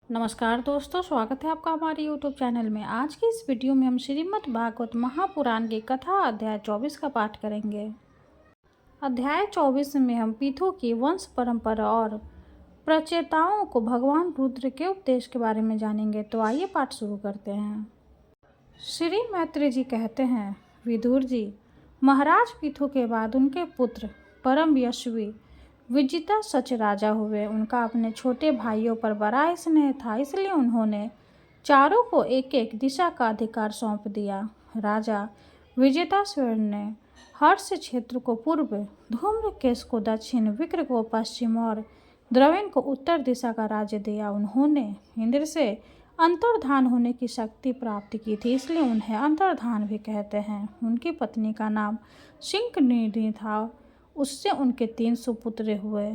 नमस्कार दोस्तों, स्वागत है आपका हमारे यूट्यूब चैनल में। आज की इस वीडियो में हम श्रीमद् भागवत महापुराण की कथा अध्याय 24 का पाठ करेंगे। अध्याय 24 में हम पीठों की वंश परंपरा और प्रचेताओं को भगवान रुद्र के उपदेश के बारे में जानेंगे। तो आइए पाठ शुरू करते हैं। श्री मैत्री जी कहते हैं, विदुर जी, महाराज पीठों के बाद उनके पुत्र परम यशस्वी विजिता सच राजा हुए। उनका अपने छोटे भाइयों पर बड़ा स्नेह था, इसलिए उन्होंने चारों को एक एक दिशा का अधिकार सौंप दिया। राजा विजिताश्वर ने हर्ष क्षेत्र को पूर्व, धूम्रकेश को दक्षिण, विक्र को पश्चिम और द्रविण को उत्तर दिशा का राज्य दिया। उन्होंने इंद्र से अंतर्धान होने की शक्ति प्राप्त की थी, इसलिए उन्हें अंतर्धान भी कहते हैं। उनकी पत्नी का नाम शिंकनिधि था। उससे उनके 3 सुपुत्र हुए।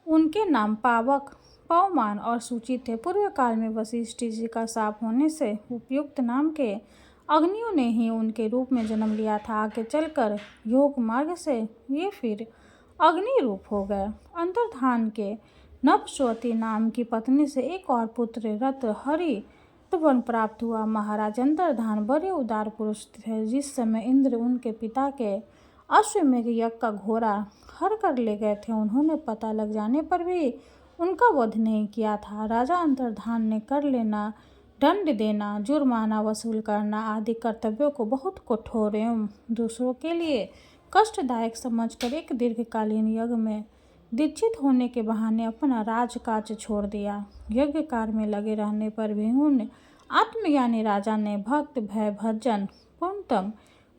उनके नाम पावक, पवमान और सूची थे। पूर्व काल में वशिष्ठ जी का शाप होने से उपयुक्त नाम के अग्नियों ने ही उनके रूप में जन्म लिया था। आगे चलकर योग मार्ग से ये फिर अग्नि रूप हो गए। अंतर्धान के नभस्वती नाम की पत्नी से एक और पुत्र रत हरि वन प्राप्त हुआ। महाराज अंतर्धान बड़े उदार पुरुष थे। जिस समय इंद्र उनके पिता के अश्वमेध यज्ञ का घोड़ा हर कर ले गए थे, उन्होंने पता लग जाने पर भी उनका वध नहीं किया था। राजा अंतर्धान ने कर लेना, दंड देना, जुर्माना वसूल करना आदि कर्तव्यों को बहुत कठोर एवं दूसरों के लिए कष्टदायक समझकर एक दीर्घकालीन यज्ञ में दीक्षित होने के बहाने अपना राजकाज छोड़ दिया। यज्ञ कार्य में लगे रहने पर भी उन आत्मज्ञानी राजा ने भक्त भय भजन पूर्णतम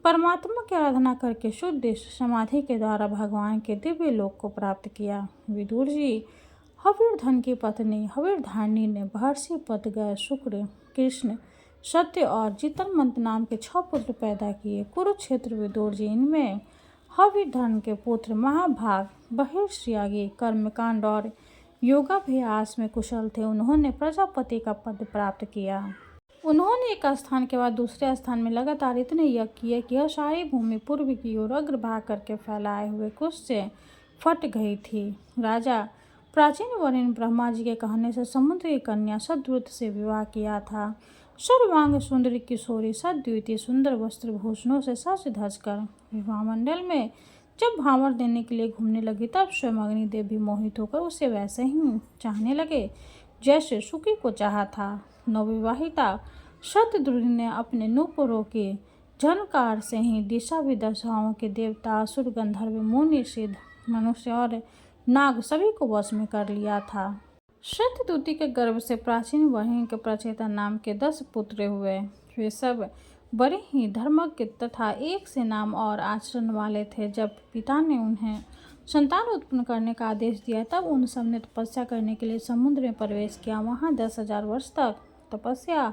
परमात्मा की आराधना करके शुद्ध समाधि के द्वारा भगवान के दिव्य लोक को प्राप्त किया। विदुर जी, हविर्धन की पत्नी हविर्धारिणी ने महर्षि पतगय, शुक्र, कृष्ण, सत्य और जितनमंत नाम के 6 पुत्र पैदा किए। कुरुक्षेत्र विदुर जी, इनमें हविर्धन के पुत्र महाभाग, बहिर्ष्यागी, कर्मकांड और योगाभ्यास में कुशल थे। उन्होंने प्रजापति का पद प्राप्त किया। उन्होंने एक स्थान के बाद दूसरे स्थान में लगातार इतने यज्ञ किए कि यह सारी भूमि पूर्व की ओर अग्रभाग करके फैलाए हुए कुश से फट गई थी। राजा प्राचीन वरिण ब्रह्मा जी के कहने से समुद्र की कन्या सद्रुत से विवाह किया था। सर्वांग सुंदरी किशोरी सद्युति सुंदर वस्त्र भूषणों से सज धज कर विवाह मंडल में जब भांवर देने के लिए घूमने लगी, तब स्वयं अग्निदेव भी मोहित होकर उसे वैसे ही चाहने लगे जैसे सुकी को चाहा था। नवविवाहिता शतद्रुहि ने अपने नूपुरों के झनकार से ही दिशा विदशाओं के देवता, असुर, गंधर्व, मुनि, सिद्ध, मनुष्य और नाग सभी को वश में कर लिया था। शतद्रुति के गर्भ से प्राचीन वहीं के प्रचेता नाम के 10 पुत्र हुए। वे सब बड़े ही धर्मज्ञ तथा एक से नाम और आचरण वाले थे। जब पिता ने उन्हें संतान उत्पन्न करने का आदेश दिया, तब उन सब ने तपस्या करने के लिए समुद्र में प्रवेश किया। वहाँ 10,000 वर्ष तक तपस्या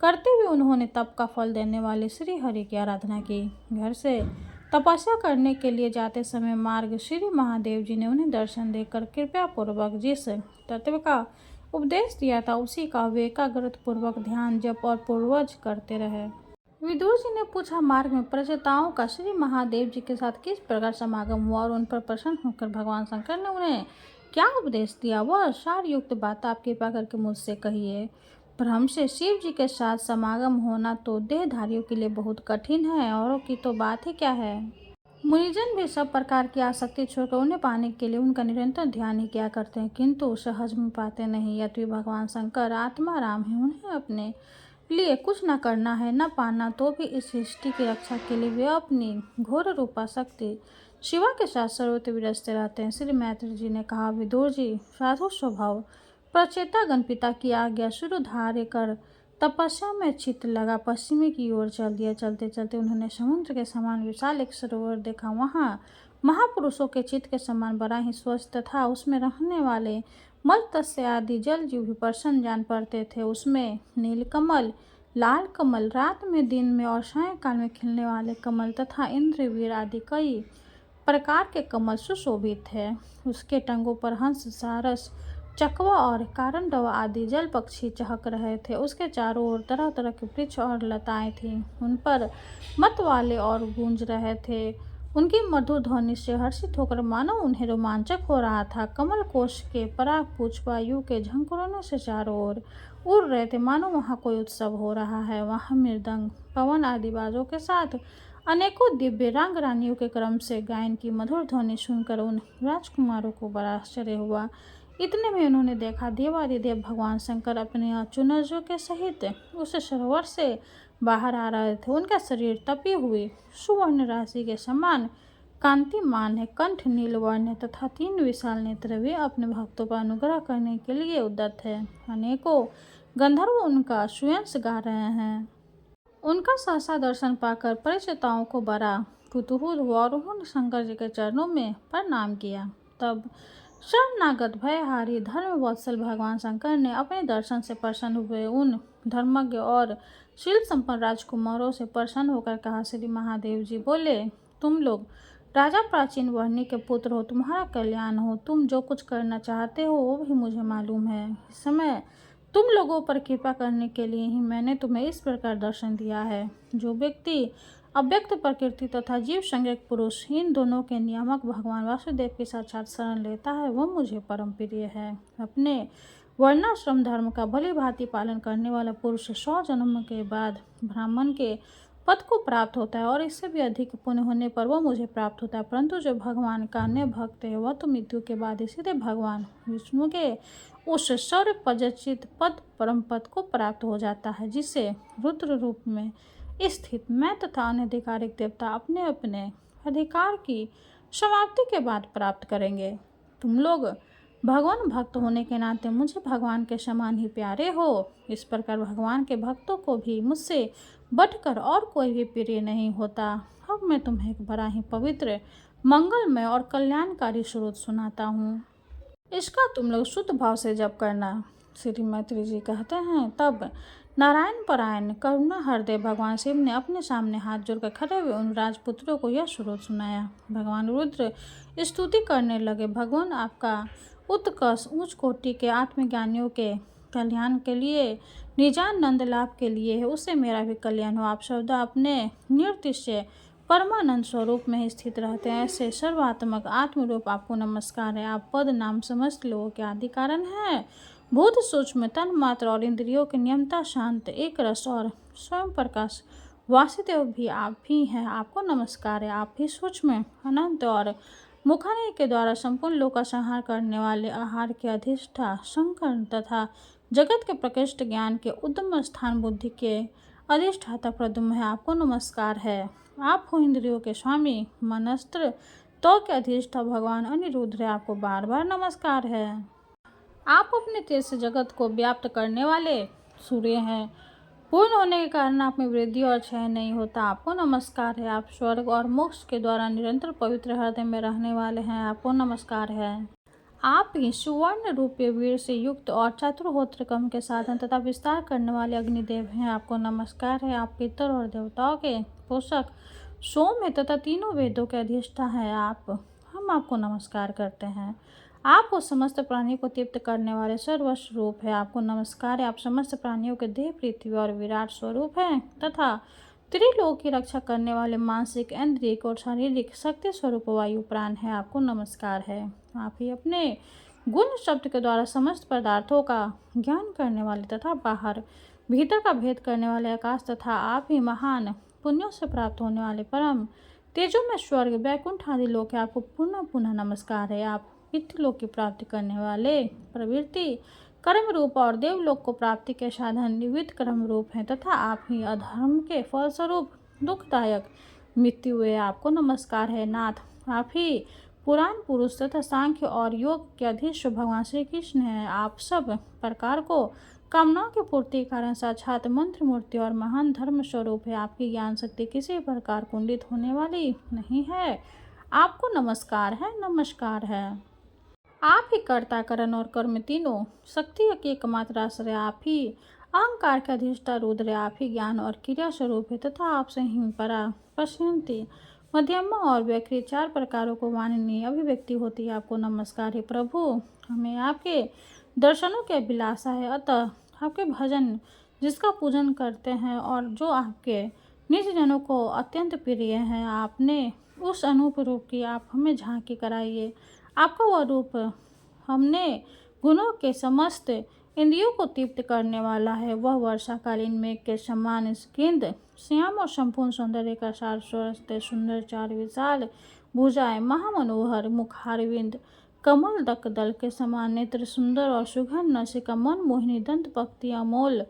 करते हुए उन्होंने तप का फल देने वाले श्री हरि की आराधना की। घर से तपस्या करने के लिए जाते समय मार्ग श्री महादेव जी ने उन्हें दर्शन देकर कृपया पूर्वक जिस तत्व का उपदेश दिया था, उसी का वे एकाग्रता पूर्वक ध्यान, जप और पूर्वज करते रहे। विदुर जी ने पूछा, मार्ग में प्रचेताओं का श्री महादेव जी के साथ किस प्रकार समागम हुआ और उन पर प्रसन्न होकर भगवान शंकर ने उन्हें क्या उपदेश दिया? वह सार युक्त बात आप कृपा करके मुझसे कहिए। ब्रह्म से शिव जी के साथ समागम होना तो देहधारियों के लिए बहुत कठिन है, औरों की तो बात ही क्या है। मुनिजन भी सब प्रकार की आसक्ति छोड़कर उन्हें पाने के लिए उनका निरंतर ध्यान ही किया करते हैं, किंतु सहज में पाते नहीं। यद्यपि भगवान शंकर आत्मा राम है, उन्हें अपने लिए कुछ न करना है न पाना, तो भी इस सृष्टि की रक्षा के लिए वे अपनी घोर रूपा शक्ति शिवा के साथ सर्वत्र विराजते रहते हैं। श्री मैत्री जी ने कहा, विदुर जी, साधु स्वभाव प्रचेता गणपिता की आज्ञा शुरू धार्य कर तपस्या में चित्त लगा पश्चिमी की ओर चल दिया। चलते चलते उन्होंने समुद्र के समान विशाल एक सरोवर देखा। वहाँ महापुरुषों के चित्त के समान बड़ा ही स्वच्छ था। उसमें रहने वाले मत्स्य आदि जल जीव भी प्रसन्न जान पड़ते थे। उसमें नीलकमल, लाल कमल, रात में, दिन में और सायंकाल में खिलने वाले कमल तथा इंद्रवीर आदि कई प्रकार के कमल सुशोभित थे। उसके टंगों पर हंस, सारस, चकवा और कारंडवा आदि जल पक्षी चहक रहे थे। उसके चारों ओर तरह तरह के वृक्ष और लताएं थीं। उन पर मतवाले और गूंज रहे थे। उनकी मधुर ध्वनि से हर्षित होकर मानो उन्हें रोमांचक हो रहा था। कमल कोश के पराग पुष्प वायु के झंकुरने से चारों ओर उड़ रहे थे, मानो वहाँ कोई उत्सव हो रहा है। वहाँ मृदंग, पवन आदि बाजों के साथ अनेकों दिव्य रंग रानियों के क्रम से गायन की मधुर ध्वनि सुनकर उन राजकुमारों को बड़ा आश्चर्य हुआ। इतने में उन्होंने देखा देवादिदेव भगवान शंकर अपने चुनर्यों के सहित उस सरोवर से बाहर आ रहे थे। उनका शरीर तपी हुई सुवर्ण राशि के समान कांतिमान है, कंठ नीलवर्ण है तथा 3 विशाल नेत्र। वे अपने भक्तों पर अनुग्रह करने के लिए उद्यत है। अनेकों गंधर्व उनका सुयंस गा रहे हैं। उनका सहसा दर्शन पाकर परिचिताओं को बड़ा कुतूहल हुआ और उन्होंने शंकर जी के चरणों में प्रणाम किया। तब शरणागत भयहारी धर्म वत्सल भगवान शंकर ने अपने दर्शन से प्रसन्न हुए उन धर्मज्ञ और शील संपन्न राजकुमारों से प्रसन्न होकर कहा, श्री महादेव जी बोले, तुम लोग राजा प्राचीन वर्णी के पुत्र हो, तुम्हारा कल्याण हो। तुम जो कुछ करना चाहते हो वो भी मुझे मालूम है। इस समय तुम लोगों पर कृपा करने के लिए ही मैंने तुम्हें इस प्रकार दर्शन दिया है। जो व्यक्ति अव्यक्त प्रकृति तथा जीव संज्ञक पुरुष इन दोनों के नियामक भगवान वासुदेव के साक्षात शरण लेता है वह मुझे परम प्रिय है। अपने वर्णाश्रम धर्म का भली भांति पालन करने वाला पुरुष 100 जन्म के बाद ब्राह्मण के पद को प्राप्त होता है और इससे भी अधिक पुण्य होने पर वह मुझे प्राप्त होता है। परंतु जो भगवान का अन्य भक्त है वह तो मृत्यु के बाद सीधे भगवान विष्णु के उस शौर्य पदचित पद परम पद को प्राप्त हो जाता है, जिसे रुद्र रूप में स्थित मैं तथा अन्य अधिकारिक देवता अपने अपने अधिकार की समाप्ति के बाद प्राप्त करेंगे। तुम लोग भगवान भक्त होने के नाते मुझे भगवान के समान ही प्यारे हो। इस प्रकार भगवान के भक्तों को भी मुझसे बढ़कर और कोई भी प्रिय नहीं होता। अब मैं तुम्हें एक बड़ा ही पवित्र, मंगलमय और कल्याणकारी स्रोत सुनाता हूँ। इसका तुम लोग शुद्ध भाव से जप करना। श्री मैत्री जी कहते हैं, तब नारायण परायण करुणा हृदय भगवान शिव ने अपने सामने हाथ जोड़कर खड़े हुए उन राजपुत्रों को यह स्रोत सुनाया। भगवान रुद्र स्तुति करने लगे, भगवान आपका उत्कर्ष उच्च कोटि के आत्मज्ञानियों के कल्याण के लिए, निजान नंद लाभ के लिए है, उससे मेरा भी कल्याण हो। आप शब्द अपने नृत्य से परमानंद स्वरूप में ही स्थित रहते हैं। ऐसे सर्वात्मक आत्मरूप आपको नमस्कार है। आप पद नाम समस्त लोगों के आदि कारण हैं। भूत सूक्ष्म तन मात्र और इंद्रियों के नियमता शांत एक रस और स्वयं प्रकाश वासुदेव भी आप ही हैं। आपको नमस्कार है। आप ही सूक्ष्म अनंत और मुखाने के द्वारा संपूर्ण लोक का संहार करने वाले आहार के अधिष्ठा शंकर तथा जगत के प्रकृष्ट ज्ञान के उद्गम स्थान बुद्धि के अधिष्ठाता प्रद्युम्न है। आपको नमस्कार है। आप हो इंद्रियों के स्वामी मनस्त्र तो के अधिष्ठा भगवान अनिरुद्ध है। आपको बार बार नमस्कार है। आप अपने तेज से जगत को व्याप्त करने वाले सूर्य हैं। पूर्ण होने के कारण आप में वृद्धि और क्षय नहीं होता। आपको नमस्कार है। आप स्वर्ग और मोक्ष के द्वारा निरंतर पवित्र हृदय में रहने वाले हैं। आपको नमस्कार है। आप ही सुवर्ण रूपी वीर से युक्त और चतुर्होत्र कर्म के साधन तथा विस्तार करने वाले अग्निदेव हैं। आपको नमस्कार है। आप पितर और देवताओं के पोषक सोम है तथा तीनों वेदों के अधिष्ठा है। हम आपको नमस्कार करते हैं। आप उस समस्त प्राणियों को तृप्त करने वाले सर्वस्वरूप है। आपको नमस्कार है। आप समस्त प्राणियों के देह, पृथ्वी और विराट स्वरूप हैं तथा त्रिलोक की रक्षा करने वाले मानसिक, इंद्रियक और शारीरिक शक्ति स्वरूप वायु प्राण है। आपको नमस्कार है। आप ही अपने गुण शब्द के द्वारा समस्त पदार्थों का ज्ञान करने वाले तथा बाहर भीतर का भेद करने वाले आकाश तथा आप ही महान पुण्यों से प्राप्त होने वाले परम तेजो में स्वर्ग, वैकुंठ आदि लोक है। आपको पुनः पुनः नमस्कार है। आप पितृलोक की प्राप्ति करने वाले प्रवृत्ति कर्म रूप और देवलोक को प्राप्ति के साधन निविध कर्म रूप हैं तथा आप ही अधर्म के फलस्वरूप दुखदायक मृत्यु है। आपको नमस्कार है। नाथ, आप ही पुराण पुरुष तथा सांख्य और योग के अधीश्वर भगवान श्री कृष्ण हैं। आप सब प्रकार को कामनाओं की पूर्ति के कारण साक्षात मंत्र मूर्ति और महान धर्म स्वरूप है। आपकी ज्ञान शक्ति किसी प्रकार कुंडित होने वाली नहीं है। आपको नमस्कार है। नमस्कार है। आप ही कर्ता, करण और कर्म तीनों शक्ति की एकमात्र आश्रय। आप ही अहंकार के अधिष्ठा रुद्र। आप ही ज्ञान और क्रिया स्वरूप है तथा आपसे ही परा, पश्यंती, मध्यमा और व्यक्ति 4 प्रकारों को माननीय अभिव्यक्ति होती है। आपको नमस्कार है। प्रभु, हमें आपके दर्शनों की अभिलाषा है, अतः आपके भजन जिसका पूजन करते हैं और जो आपके निज जनों को अत्यंत प्रिय है, आपने उस अनूप रूप की आप हमें झांकी कराइए। आपका वह रूप हमने गुणों के समस्त इंद्रियों को तृप्त करने वाला है। वह वर्षाकालीन मेघ के समान स्किंद श्याम और संपूर्ण सौंदर्य का सार स्वस्थ सुंदर चार विशाल भुजाएं महामनोहर मुखारविंद कमल दक दल के समान नेत्र सुंदर और सुगंध नसिका मन मोहिनी दंत पक्ति अमोल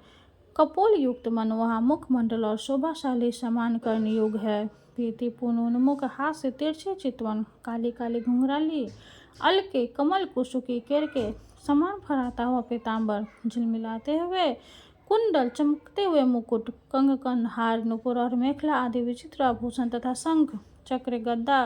कपोल युक्त मनोहा मुखमंडल और शोभाशाली समान कर्णयुग है। प्रीतिपूर्ण उन्मुख हाथ से तिरछे चितवन काली काली घुंघराली अलके कमल कुसुकी केर के समान फहराता हुआ पीताम्बर झिलमिलाते हुए कुंडल चमकते हुए मुकुट कंगकन हार नुपुर और मेखला आदि विचित्र आभूषण तथा शंख चक्र गद्दा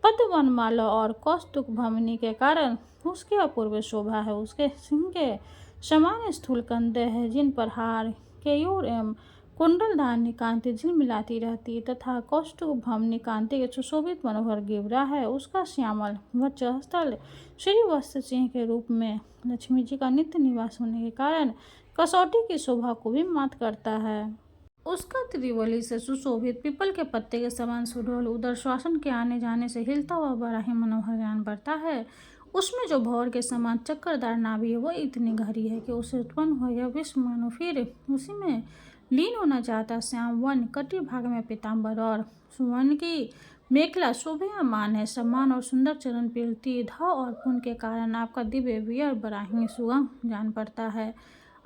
पद्म वनमाला और कौस्तुक भमनी के कारण उसकी अपूर्व शोभा है। उसके सिंह के समान स्थूल कंधे हैं जिन पर हार केयूर एवं कुंडल धानी कांति झिलमिलाती रहती है तथा कौस्तुभ भमनी कांति के सुशोभित मनोहर गिवरा है। उसका श्यामल वक्षस्थल श्री वत्स सिंह के रूप में लक्ष्मी जी का नित्य निवास होने के कारण कसौटी की शोभा को भी मात करता है। उसका त्रिवली से सुशोभित पीपल के पत्ते के समान सुडौल उदर श्वासन के आने जाने से हिलता हुआ बड़ा ही मनोहर ज्ञान बढ़ता है। उसमें जो भौर के समान चक्करदार नाभि है वह इतनी गहरी है कि उसे उत्पन्न हो यह विश्व मानो फिर उसी में लीन होना चाहता। श्याम वन कटी भाग में पीताम्बर और सुवर्ण की मेखला शोभायमान है। सम्मान और सुंदर चरण पीलती ध और पुण्य के कारण आपका दिव्य वियर बड़ा ही सुगम जान पड़ता है।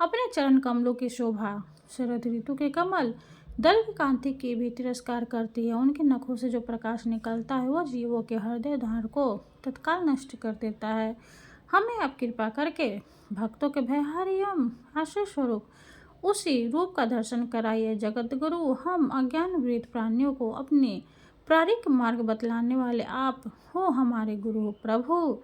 अपने चरण कमलों की शोभा शरद ऋतु के कमल दल की कांति की भी तिरस्कार करती है। उनके नखों से जो प्रकाश निकलता है वह जीवों के हृदय धार को तत्काल नष्ट कर देता है। हमें आप कृपा करके भक्तों के भयहारी एवं आश्रय स्वरूप उसी रूप का दर्शन कराइए। जगत गुरु हम अज्ञान वृत्त प्राणियों को अपने प्रारिक मार्ग बतलाने वाले आप हो हमारे गुरु प्रभु।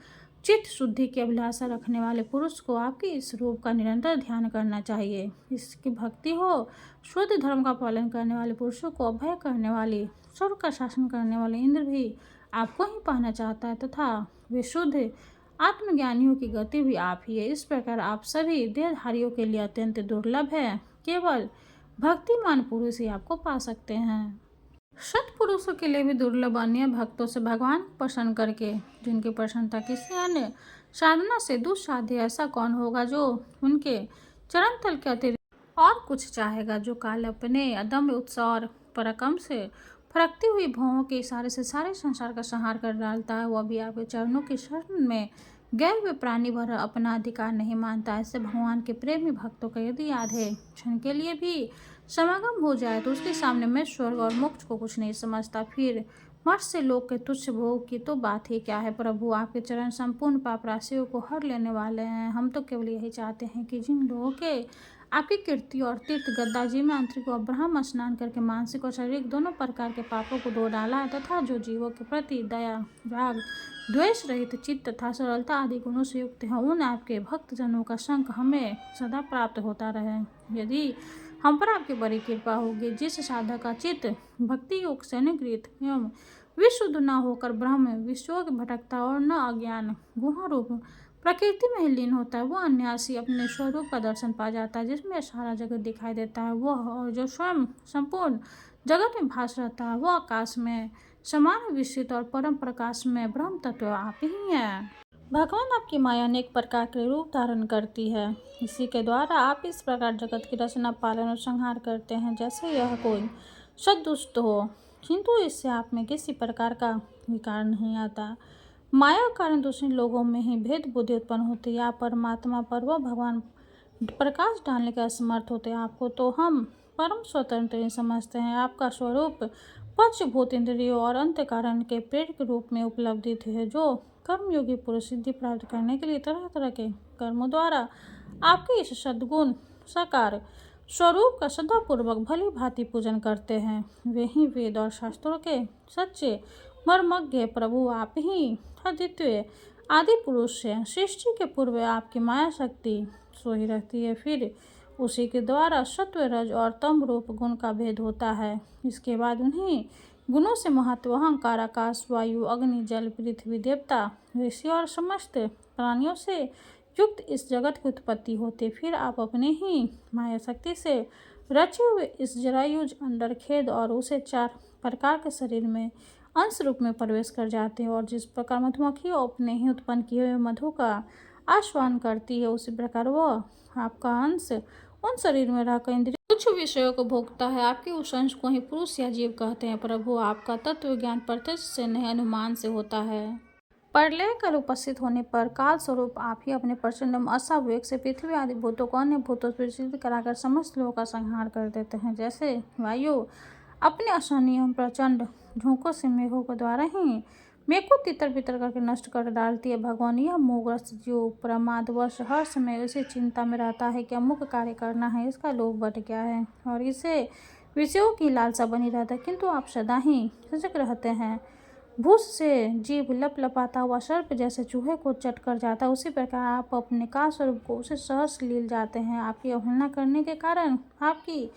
चित्त शुद्धि की अभिलाषा रखने वाले पुरुष को आपके इस रूप का निरंतर ध्यान करना चाहिए। इसकी भक्ति हो शुद्ध धर्म का पालन करने वाले पुरुषों को अभय करने वाली स्वर्ग का शासन करने वाले इंद्र भी आपको ही पाना चाहता है तथा विशुद्ध आत्मज्ञानियों की गति भी आप ही है। इस प्रकार आप सभी देहधारियों के लिए अत्यंत दुर्लभ है। केवल भक्तिमान पुरुष ही आपको पा सकते हैं। सत्पुरुषों के लिए भी दुर्लभ अन्य भक्तों से भगवान को प्रसन्न करके जिनकी प्रसन्नता किसी अन्य साधना से दुस्साध्य ऐसा कौन होगा जो उनके चरण तल के अतिरिक्त और कुछ चाहेगा। जो काल अपने अदम्य उत्साह और पराक्रम से फरकती हुई भौहों के इशारे से सारे संसार का संहार कर डालता है वह भी आपके चरणों की शरण में गए हुए प्राणी भर अपना अधिकार नहीं मानता। ऐसे भगवान के प्रेमी भक्तों का यदि आधे क्षण के लिए भी समागम हो जाए तो उसके सामने मैं स्वर्ग और मोक्ष को कुछ नहीं समझता। फिर मर्ष से लोक के तुच्छ भोग की तो बात ही क्या है। प्रभु आपके चरण संपूर्ण पाप राशियों को हर लेने वाले हैं। हम तो केवल यही चाहते हैं कि जिन लोगों के आपकी कीर्ति और तीर्थ गद्दाजी में आंतरिक और ब्रह्म स्नान करके मानसिक और शारीरिक दोनों प्रकार के पापों को धो डाला है तथा जो जीवों के प्रति दया राग द्वेष रहित चित्त तथा सरलता आदि गुणों से युक्त है उन आपके भक्तजनों का संग हमें सदा प्राप्त होता रहे। यदि हम पर आपकी बड़ी कृपा होगी जिस साधक का चित्त भक्ति योग से निगृहित एवं विशुद्ध न होकर ब्रह्म विश्वों भटकता और न अज्ञान गुहा रूप प्रकृति में लीन होता है वह अन्यासी अपने स्वरूप का दर्शन पा जाता है जिसमें सारा जगत दिखाई देता है वह और जो स्वयं संपूर्ण जगत में भास रहता है वह आकाश में समान विस्तृत और परम प्रकाश में ब्रह्म तत्व आप ही है। भगवान आपकी माया अनेक प्रकार के रूप धारण करती है। इसी के द्वारा आप इस प्रकार जगत की रचना पालन और संहार करते हैं जैसे यह कोई सदुष्ट हो किंतु इससे आप में किसी प्रकार का विकार नहीं आता। माया कारण दूसरे लोगों में ही भेद बुद्धि उत्पन्न होती है। आप परमात्मा पर वह भगवान प्रकाश डालने के असमर्थ होते हैं। आपको तो हम परम स्वतंत्र ही समझते हैं। आपका स्वरूप पंचभूत इंद्रियों और अंतःकरण के प्रेरक रूप में उपलब्धित है जो कर्मयोगी पुरुष सिद्धि प्राप्त करने के लिए तरह तरह के कर्मों द्वारा आपके इस सद्गुण साकार स्वरूप का सदापूर्वक भली भांति पूजन करते हैं। वे ही वेद और शास्त्रों के सच्चे मर्मज्ञ प्रभु आप ही अद्वितीय आदि पुरुष है। सृष्टि के पूर्व आपकी माया शक्ति सोई रहती है फिर उसी के द्वारा सत्व रज और तम रूप गुण का भेद होता है। इसके बाद उन्हीं गुणों से महत्व अहंकार आकाश वायु अग्नि जल पृथ्वी देवता ऋषि और समस्त प्राणियों से युक्त इस जगत की उत्पत्ति होती। फिर आप अपने ही माया शक्ति से रचे हुए इस जरायुज अंडर खेद और उसे चार प्रकार के शरीर में अंश रूप में प्रवेश कर जाते हैं। और जिस प्रकार मधुमक्खी अपने ही उत्पन्न किए हुए मधु का आस्वादन करती है, उसी प्रकार वह आपका अंश उन शरीर में रहकर इंद्रिय कुछ विषयों को भोगता है। आपके उस अंश को ही पुरुष या जीव कहते हैं। प्रभु, आपका तत्व ज्ञान प्रत्यक्ष से नहीं, अनुमान से होता है। प्रलय काल उपस्थित होने पर काल स्वरूप आप ही अपने प्रचंड अश्वावेग से पृथ्वी आदि भूतों को अन्य भूतों से सिद्ध कराकर समस्त लोगों का संहार कर देते हैं। जैसे वायु अपने असहनीय प्रचंड झोंकों से मेघों के द्वारा ही मेघ को तितर बितर करके नष्ट कर डालती है। भगवान, यह मोहग्रस्त जो प्रमादवश हर समय उसी चिंता में रहता है कि अमुक कार्य करना है, इसका लोभ बढ़ गया है और इसे विषयों की लालसा बनी रहता है, किंतु आप सदा ही सजग रहते हैं। भूस से जीव लपलपाता हुआ सर्प जैसे चूहे को चट कर जाता है, उसी प्रकार आप अपने काल स्वरूप को उसे सहस लील जाते हैं। आपकी अवहेलना करने के कारण आपकी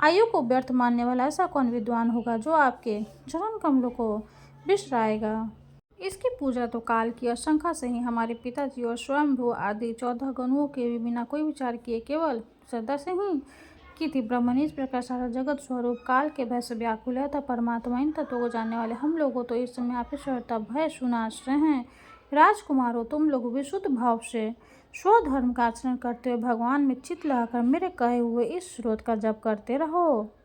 आयु को व्यर्थ मानने वाला ऐसा कौन विद्वान होगा जो आपके चरण कमलों को बिसराएगा। इसकी पूजा तो काल की आशंका से ही हमारे पिताजी और स्वयंभू आदि 14 गणुओं के भी बिना कोई विचार किए केवल श्रद्धा से ही की थी। ब्रह्म ने इस प्रकार सारा जगत स्वरूप काल के भय से व्याकुल है। तथा परमात्मा इन तत्वों को जानने वाले हम लोगों तो इस समय आप ईश्वरता भय सुनाश रहे हैं। राजकुमारों, तुम लोग विशुद्ध भाव से स्वधर्म का आचरण करते हुए भगवान में चित्त लगाकर मेरे कहे हुए इस स्रोत का जप करते रहो।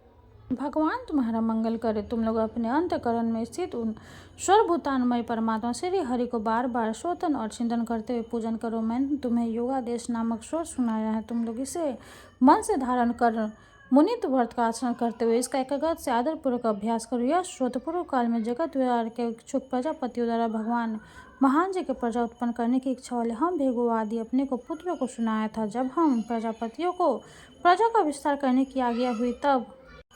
भगवान तुम्हारा मंगल करे। तुम लोग अपने अंतःकरण में स्थित उन सर्वभूतान्मय परमात्मा श्री हरि को बार बार स्वतन और चिंतन करते हुए पूजन करो। मैंने तुम्हें योगादेश नामक श्लोक सुनाया है, तुम लोग इसे मन से धारण कर मुनित व्रत का आचरण करते हुए इसका एकाग्रता से आदरपूर्वक अभ्यास करो। यह श्लोक पूर्व काल में जगत व्यवहार के इच्छुक प्रजापतियों द्वारा भगवान महान जी के प्रजा उत्पन्न करने की इच्छा वाले हम भेगु आदि अपने को पुत्रों को सुनाया था। जब हम प्रजापतियों को प्रजा का विस्तार करने की आज्ञा हुई, तब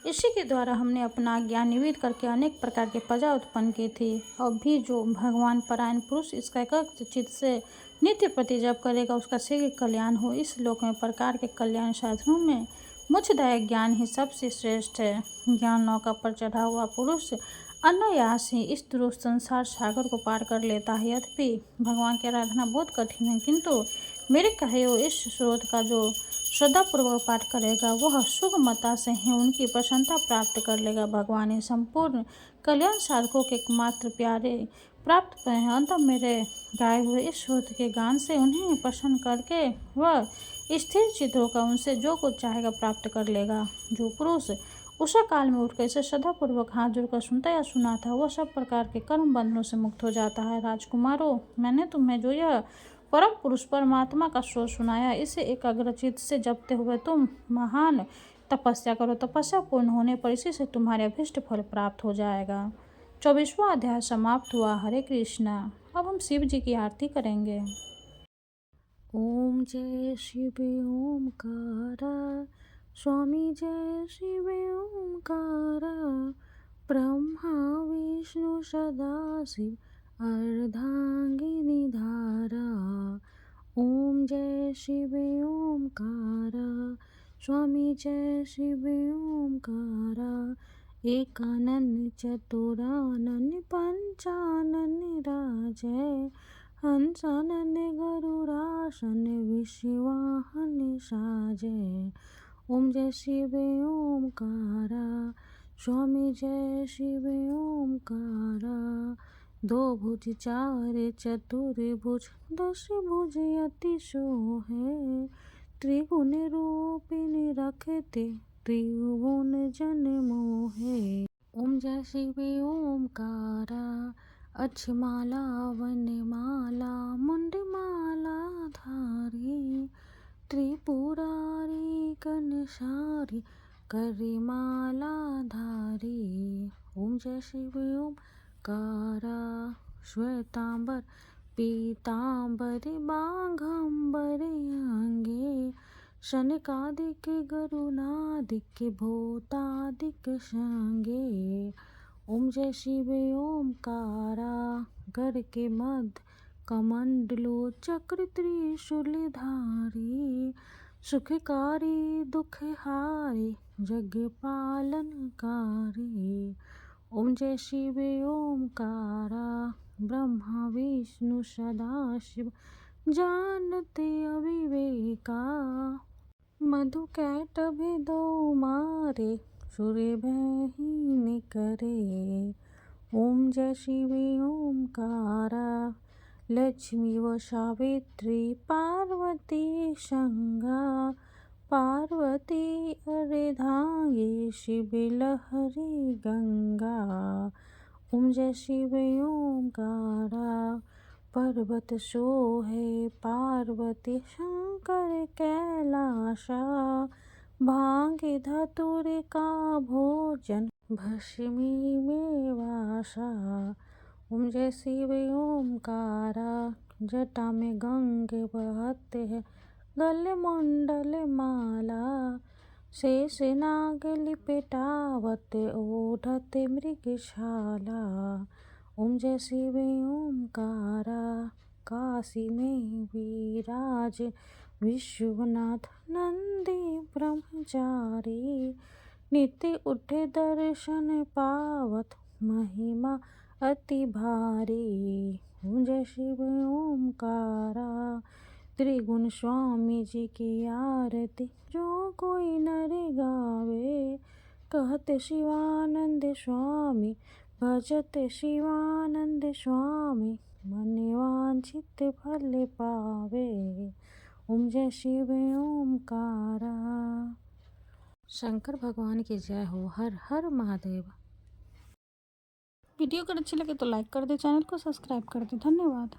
इसी के द्वारा हमने अपना ज्ञान निवेद करके अनेक प्रकार के प्रजा उत्पन्न की थी। अब भी जो भगवान परायण पुरुष इसका एकाग्र चित्त से नित्य प्रति जप करेगा, उसका शीघ्र कल्याण हो। इस लोक में प्रकार के कल्याण साधनों में मोक्षदायक ज्ञान ही सबसे श्रेष्ठ है। ज्ञान नौका पर चढ़ा हुआ पुरुष अनायास ही इस दुरूह संसार सागर को पार कर लेता है। यद्यपि भगवान की आराधना बहुत कठिन है, किंतु मेरे कहे हुए इस स्रोत का जो श्रद्धापूर्वक पाठ करेगा, वह सुगमता से ही उनकी प्रसन्नता प्राप्त कर लेगा। भगवान ही संपूर्ण कल्याण साधकों के एकमात्र प्यारे प्राप्त हुए हैं। अंत मेरे गाए हुए इस स्रोत के गान से उन्हें प्रसन्न करके वह स्थिर चित्त होकर उनसे जो कुछ चाहेगा प्राप्त कर लेगा। जो पुरुष उषा काल में उठकर इसे श्रद्धापूर्वक हाथ जोड़कर सुनता या सुनाता है, वह सब प्रकार के कर्म बंधनों से मुक्त हो जाता है। राजकुमारों, मैंने तुम्हें जो यह परम पुरुष परमात्मा का श्लोक सुनाया, इसे एकाग्रचित्त से जपते हुए तुम महान तपस्या करो। तपस्या पूर्ण होने पर इसी से तुम्हारे अभीष्ट फल प्राप्त हो जाएगा। 24वां अध्याय समाप्त हुआ। हरे कृष्णा। अब हम शिव जी की आरती करेंगे। ओम जय शिव ओमकारा, स्वामी जय शिव ओमकारा, ब्रह्मा विष्णु सदाशिव अर्धांगिनी धारा। ओम जय शिव ओमकारा, स्वामी जय शिव ओमकारा, एकानन चतुरानन पंचानन राजय, हंसानन गरुड़ासन विश्ववाहन साजय। ओम जय शिव ओमकारा, स्वामी जय शिव ओमकारा, दो भुज चार चतुर भुज दश भुज अति शोहे, त्रिगुण रूपिणी रखते त्रिभुवन जन मोहे। ओम जय शिव ओमकारा, अक्षमाला वनमाला मुंडमाला धारी, त्रिपुरारी कनसारी करिमाला धारी। ओम जय शिव ओमकारा, श्वेतांबर पीतांबर बाघंबर अंगे, शनकादिक गरुनादिक भूतादिक संगे। ओम जय शिव ओमकारा, गढ़ के मध्य कमंडलो चक्र त्रिशूलधारी, सुखकारी दुखहारी जग पालनकारी। ओम जय शिव ओमकारा, ब्रह्मा विष्णु सदाशिव जानते अविवेका, मधु कैटभ दो मारे सूर्य भयहीन करे। ओम जय शिव ओमकारा। लक्ष्मी व सावित्री पार्वती संगा। पार्वती अर्धांगी शिव लहरी गंगा। ओम जय शिव ओमकारा। पर्वत सोहे पार्वती शंकर कैलाशा। भांग धतुर का भोजन भस्मी में वासा। ओम जय शिव ओमकारा। जटा में गंगे बहते हैं गले मंडल माला। शेष नाग लिपटावत ओढ़ते मृगशाला। ओम जय शिव ओमकारा। काशी में विराज विश्वनाथ नंदी ब्रह्मचारी। नित्य उठे दर्शन पावत महिमा अति भारी। ओम जय शिव ओमकारा। त्रिगुण स्वामी जी की आरती जो कोई नर गावे। कहते शिवानंद स्वामी भजते शिवानंद स्वामी। मन वांछित फल पावे। ओम जय शिव ओमकारा। शंकर भगवान की जय हो। हर हर महादेव। वीडियो अगर अच्छी लगे तो लाइक कर दे, चैनल को सब्सक्राइब कर दे। धन्यवाद।